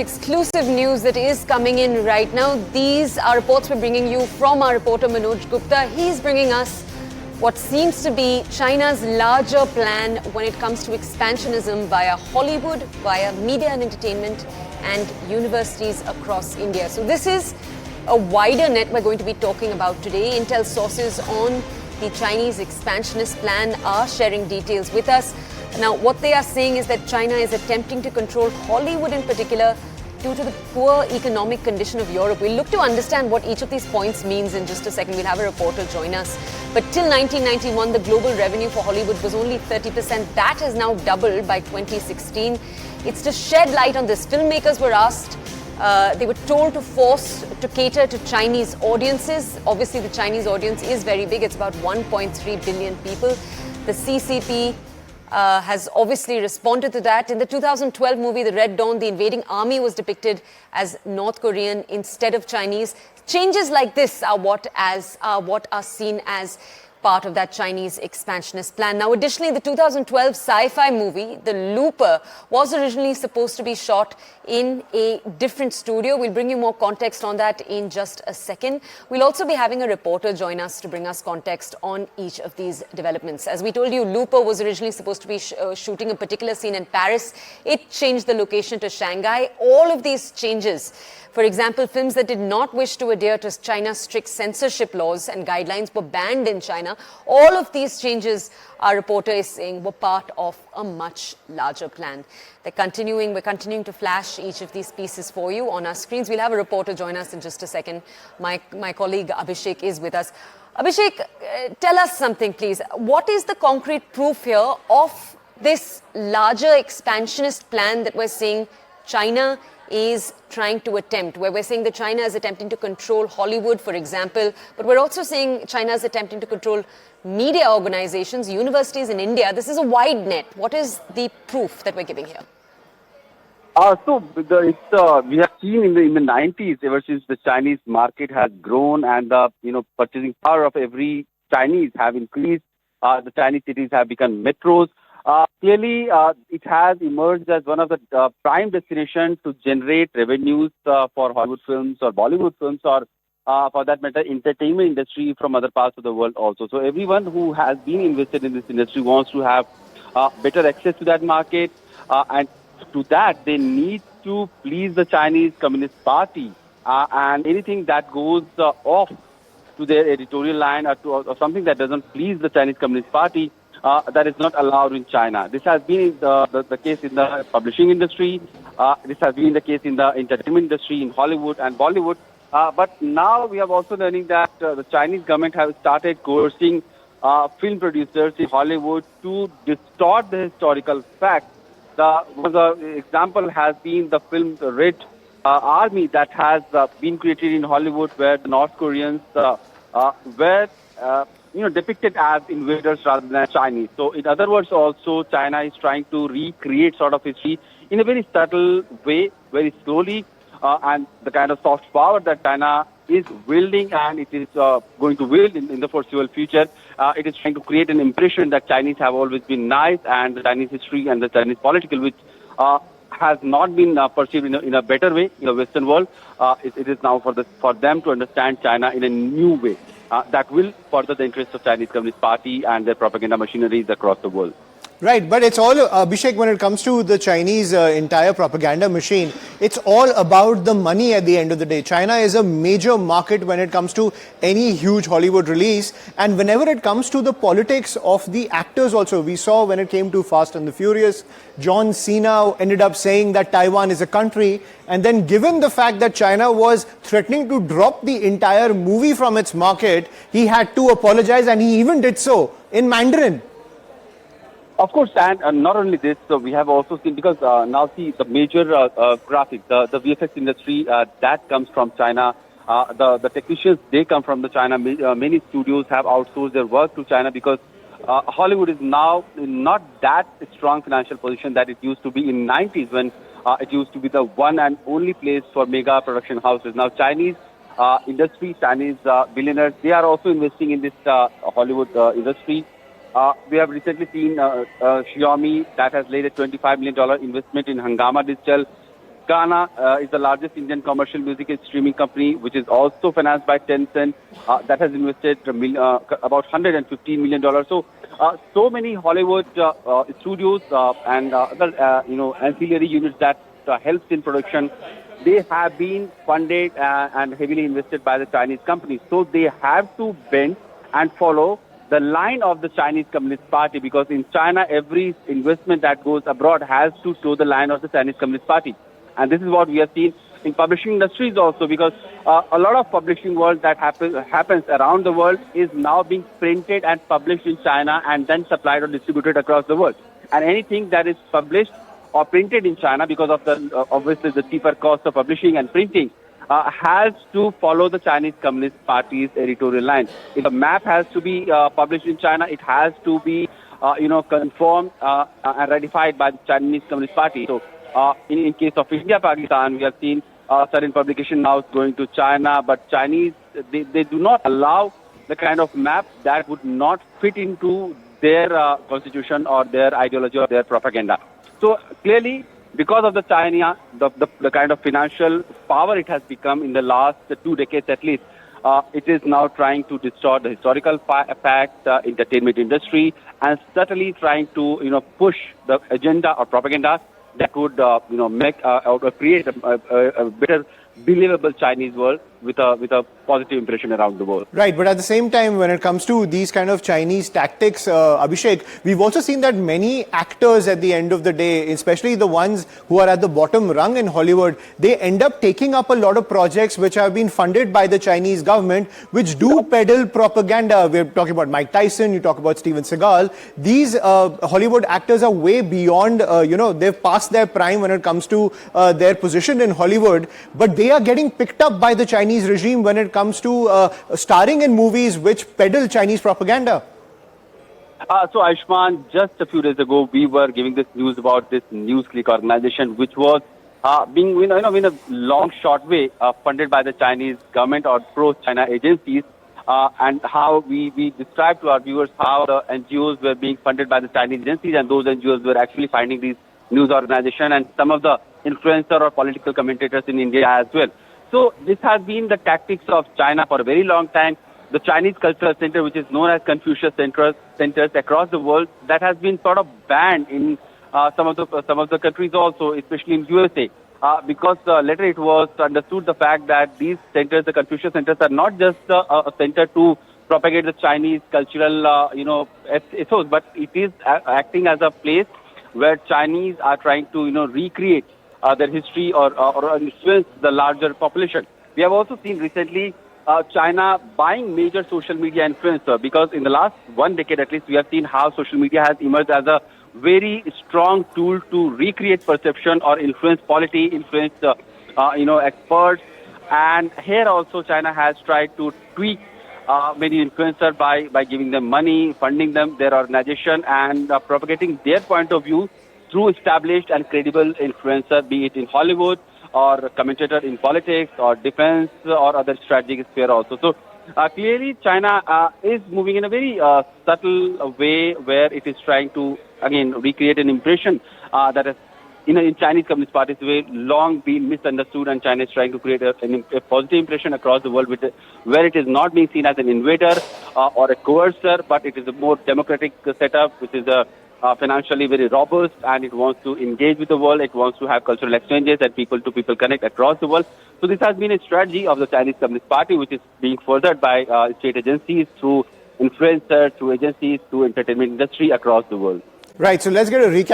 Exclusive news that is coming in right now. These are reports we're bringing you from our reporter Manoj Gupta. He's bringing us what seems to be China's larger plan when it comes to expansionism via Hollywood, via media and entertainment, and universities across India. So this is a wider net we're going to be talking about today. Intel sources on the Chinese expansionist plan are sharing details with us. Now, what they are saying is that China is attempting to control Hollywood in particular due to the poor economic condition of Europe. We'll look to understand what each of these points means in just a second. We'll have a reporter join us. But till 1991, the global revenue for Hollywood was only 30%. That has now doubled by 2016. It's to shed light on this. Filmmakers were asked, they were told to cater to Chinese audiences. Obviously, the Chinese audience is very big. It's about 1.3 billion people. The CCP has obviously responded to that. In the 2012 movie, The Red Dawn, the invading army was depicted as North Korean instead of Chinese. Changes like this are what are seen as part of that Chinese expansionist plan. Now, additionally, the 2012 sci-fi movie, The Looper, was originally supposed to be shot in a different studio. We'll bring you more context on that in just a second. We'll also be having a reporter join us to bring us context on each of these developments. As we told you, Looper was originally supposed to be shooting a particular scene in Paris. It changed the location to Shanghai. All of these changes, for example, films that did not wish to adhere to China's strict censorship laws and guidelines were banned in China. All of these changes, our reporter is saying, were part of a much larger plan. We're continuing to flash each of these pieces for you on our screens. We'll have a reporter join us in just a second. My colleague Abhishek is with us. Abhishek, tell us something, please. What is the concrete proof here of this larger expansionist plan that we're seeing China is trying to attempt, where we're saying that China is attempting to control Hollywood, for example, but we're also saying China is attempting to control media organizations, universities in India. This is a wide net. What is the proof that we're giving here? We have seen in the 90s, ever since the Chinese market has grown and the purchasing power of every Chinese have increased. The Chinese cities have become metros. Clearly, it has emerged as one of the prime destinations to generate revenues for Hollywood films or Bollywood films or, for that matter, entertainment industry from other parts of the world also. So everyone who has been invested in this industry wants to have better access to that market. And to that, they need to please the Chinese Communist Party. And anything that goes off to their editorial line or something that doesn't please the Chinese Communist Party, that is not allowed in China. This has been the case in the publishing industry. This has been the case in the entertainment industry in Hollywood and Bollywood. But now we have also learning that the Chinese government has started coercing film producers in Hollywood to distort the historical facts. The example has been the film The Red Army that has been created in Hollywood, where the North Koreans were depicted as invaders rather than Chinese. So in other words, also China is trying to recreate sort of history in a very subtle way, very slowly, and the kind of soft power that China is wielding and it is going to wield in the foreseeable future. It is trying to create an impression that Chinese have always been nice, and the Chinese history and the Chinese political, which has not been perceived in a better way in the Western world. It is now for them to understand China in a new way. That will further the interests of Chinese Communist Party and their propaganda machineries across the world. Right, but it's all, Abhishek, when it comes to the Chinese entire propaganda machine, it's all about the money at the end of the day. China is a major market when it comes to any huge Hollywood release. And whenever it comes to the politics of the actors also, we saw when it came to Fast and the Furious, John Cena ended up saying that Taiwan is a country. And then given the fact that China was threatening to drop the entire movie from its market, he had to apologize, and he even did so in Mandarin. Of course, and not only this, so we have also seen, because now see the major graphics, the VFX industry, that comes from China. The technicians, they come from the China. Many studios have outsourced their work to China because Hollywood is now not that strong financial position that it used to be in 90s when it used to be the one and only place for mega production houses. Now Chinese industry, Chinese billionaires, they are also investing in this Hollywood industry. We have recently seen Xiaomi that has laid a $25 million investment in Hungama Digital. Ghana is the largest Indian commercial music streaming company, which is also financed by Tencent. That has invested about $115 million. So many Hollywood studios and other ancillary units that helps in production, they have been funded and heavily invested by the Chinese companies. So they have to bend and follow the line of the Chinese Communist Party, because in China, every investment that goes abroad has to toe the line of the Chinese Communist Party. And this is what we have seen in publishing industries also, because a lot of publishing work that happens around the world is now being printed and published in China and then supplied or distributed across the world. And anything that is published or printed in China, because of the obviously the cheaper cost of publishing and printing, has to follow the Chinese Communist Party's editorial line. If a map has to be published in China, it has to be confirmed and ratified by the Chinese Communist Party. So in case of India, Pakistan, we have seen certain publication now going to China, but Chinese, they do not allow the kind of map that would not fit into their constitution or their ideology or their propaganda. So clearly, because of the China, the kind of financial power it has become in the last 2 decades at least, it is now trying to distort the historical facts, entertainment industry, and certainly trying to push the agenda or propaganda that would make or create a better believable Chinese world with a positive impression around the world. Right, but at the same time, when it comes to these kind of Chinese tactics, Abhishek, we've also seen that many actors at the end of the day, especially the ones who are at the bottom rung in Hollywood, they end up taking up a lot of projects which have been funded by the Chinese government, which do peddle propaganda. We're talking about Mike Tyson, you talk about Steven Seagal. These Hollywood actors are way beyond, they've passed their prime when it comes to their position in Hollywood, but they are getting picked up by the Chinese regime when it comes to starring in movies which peddle Chinese propaganda. So Ayushman, just a few days ago, we were giving this news about this NewsClick organization, which was being, in a long, short way, funded by the Chinese government or pro-China agencies, and how we described to our viewers how the NGOs were being funded by the Chinese agencies, and those NGOs were actually finding these news organizations and some of the influencer or political commentators in India as well. So this has been the tactics of China for a very long time. The Chinese Cultural Center, which is known as Confucius centers across the world, that has been sort of banned in some of the countries also, especially in USA, because later it was understood the fact that these centers, the Confucius centers, are not just a center to propagate the Chinese cultural ethos, but it is acting as a place where Chinese are trying to recreate their history or influence the larger population. We have also seen recently China buying major social media influencer, because in the last 1 decade at least, we have seen how social media has emerged as a very strong tool to recreate perception or influence polity, influence experts. And here also China has tried to tweak many influencers by giving them money, funding them, their organization, and propagating their point of view through established and credible influencer, be it in Hollywood or commentator in politics or defense or other strategic sphere also. So clearly China is moving in a very subtle way, where it is trying to again recreate an impression that has in Chinese Communist Party's way long been misunderstood, and China is trying to create a positive impression across the world where it is not being seen as an invader or a coercer, but it is a more democratic setup, which is financially very robust, and it wants to engage with the world. It wants to have cultural exchanges and people-to-people connect across the world. So this has been a strategy of the Chinese Communist Party, which is being furthered by state agencies, through influencers, through agencies, through entertainment industry across the world. Right, so let's get a recap.